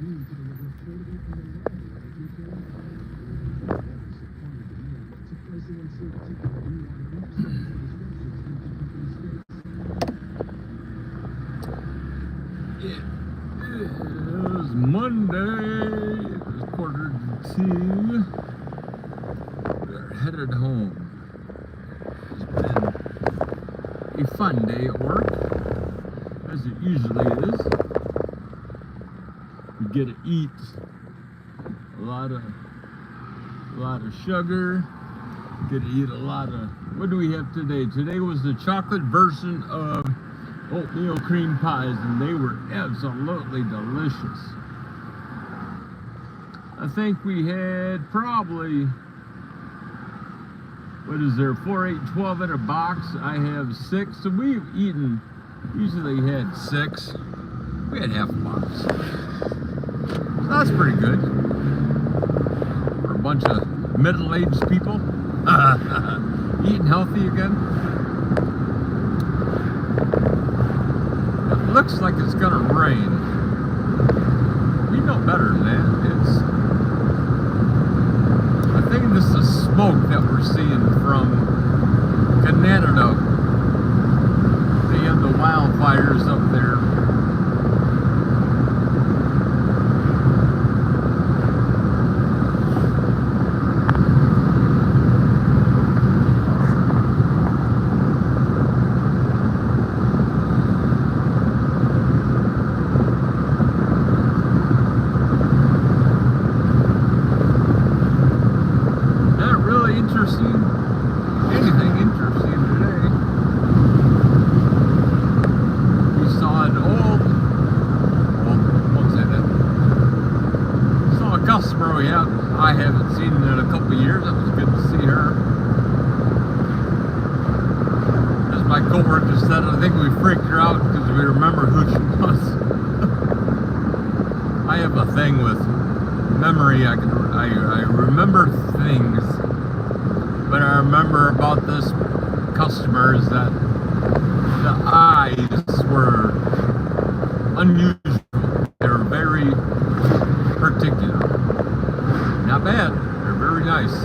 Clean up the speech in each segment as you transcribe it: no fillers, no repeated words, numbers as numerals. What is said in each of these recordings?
It is Monday. It's 1:45. We're headed home. It's been a fun day at work, as it usually is. We get to eat a lot of sugar. Get to eat a lot of. What do we have today? Today was the chocolate version of oatmeal cream pies, and they were absolutely delicious. I think we had probably, what is there, 4, 8, 12 in a box. I have 6, so we've eaten, usually had 6. We had half a box. So that's pretty good for a bunch of middle-aged people. Eating healthy again. It looks like it's gonna rain. We know better than that. I think this is smoke that we're seeing from Canada. They have the wildfires up there. Anything interesting today. We saw an won't say that. Saw a customer I haven't seen in a couple of years. It was good to see her. As my coworker said, I think we freaked her out because we remember who she was. I have a thing with memory. I remember things. But I remember about this customer is that the eyes were unusual. They were very particular. Not bad. They're very nice.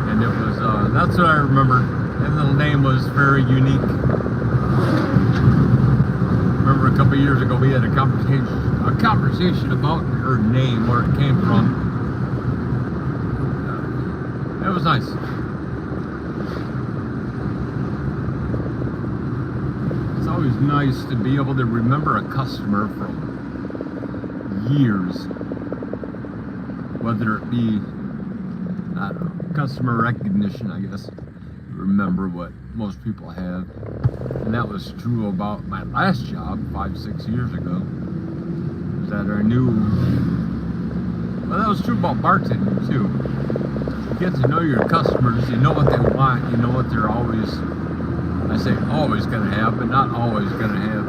And it was, that's what I remember. And the name was very unique. Remember a couple of years ago we had a conversation about her name, where it came from. It was nice. It's always nice to be able to remember a customer from years. Whether it be, I don't know, customer recognition, I guess. Remember what most people have. And that was true about my last job 5, 6 years ago. That I knew, well, that was true about bartending too. Get to know your customers, you know what they want, you know what they're always, I say always going to have, but not always going to have.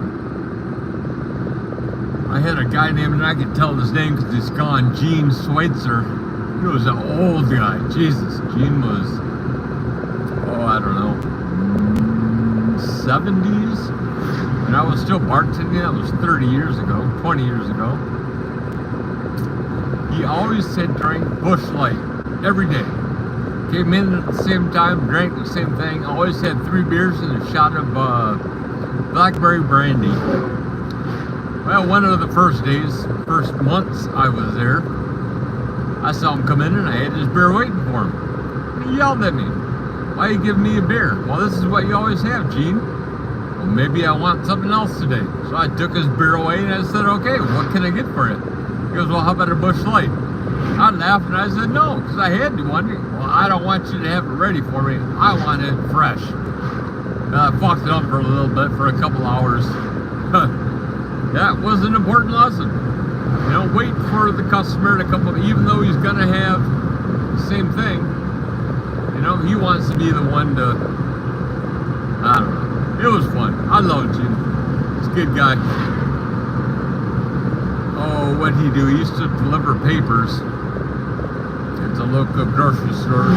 I had a guy named, and I can tell his name because he's gone, Gene Schweitzer. He was an old guy. Jesus, Gene was, I don't know, 70s? And I was still bartending. That was 30 years ago, 20 years ago. He always said drink Busch Light every day. Came in at the same time, drank the same thing. Always had 3 beers and a shot of blackberry brandy. Well, one of the first months I was there, I saw him come in and I had his beer waiting for him. He yelled at me, "Why are you giving me a beer?" "Well, this is what you always have, Gene." "Well, maybe I want something else today." So I took his beer away and I said, "Okay, what can I get for it?" He goes, "Well, how about a Busch Light?" I laughed and I said, "No, because I had one." "Well, I don't want you to have it ready for me. I want it fresh." I fucked it up for a little bit, for a couple hours. That was an important lesson. You know, wait for the customer to come up, even though he's going to have the same thing. You know, he wants to be the one to, I don't know. It was fun. I love Jim. He's a good guy. Oh, what'd he do? He used to deliver papers. It's a local grocery store.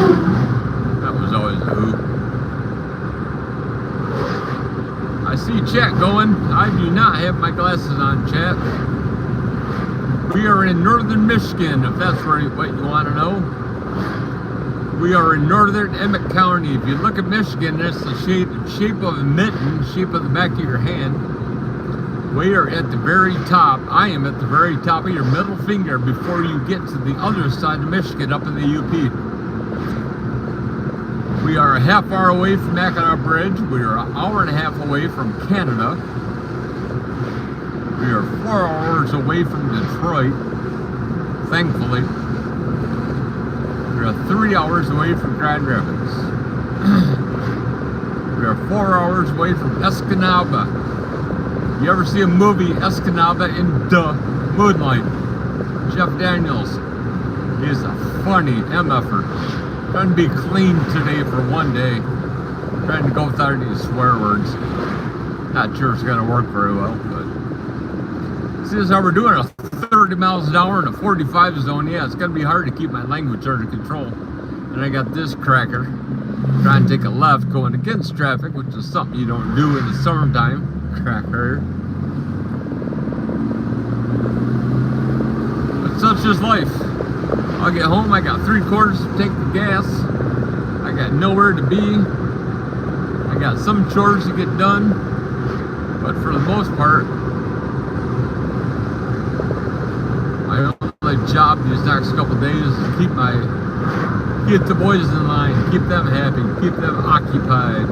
That was always a hoot. I see chat going. I do not have my glasses on, chat. We are in northern Michigan, if that's what you want to know. We are in northern Emmett County. If you look at Michigan, it's the shape of a mitten, shape of the back of your hand. We are at the very top. I am at the very top of your middle finger before you get to the other side of Michigan, up in the UP. We are a half hour away from Mackinac Bridge. We are an hour and a half away from Canada. We are 4 hours away from Detroit, thankfully. We are 3 hours away from Grand Rapids. We are 4 hours away from Escanaba. You ever see a movie, Escanaba in the Moonlight? Jeff Daniels is a funny MFer. Trying to be clean today for one day. Trying to go without any swear words. Not sure it's going to work very well, but see, this is how we're doing. A 30 miles an hour in a 45 zone. Yeah, it's going to be hard to keep my language under control. And I got this cracker trying to take a left going against traffic, which is something you don't do in the summertime. Cracker. But such is life. I'll get home, I got 3 quarters to take the gas. I got nowhere to be. I got some chores to get done. But for the most part, my only job these next couple days is to keep the boys in line, keep them happy, keep them occupied.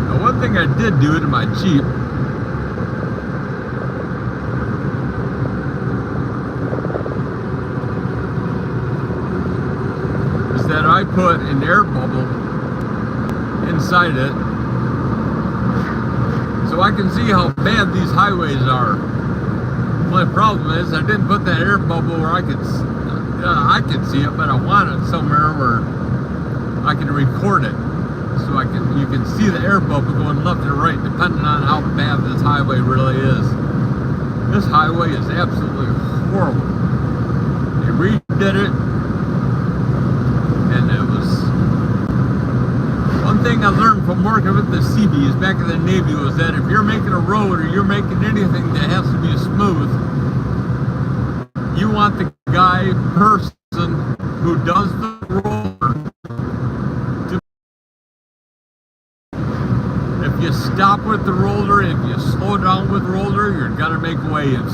Now, one thing I did do to my Jeep is that I put an air bubble inside it so I can see how bad these highways are. My problem is I didn't put that air bubble where I could see it, but I want it somewhere where I can record it, so you can see the air bubble going left and right, depending on how bad this highway really is. This highway is absolutely horrible. They redid it, and it was one thing I learned from working with the Seabees back in the Navy was that if you're making a road or you're making anything that has to be smooth, you want the person who does the roller to. If you stop with the roller, if you slow down with roller, you're gonna make waves.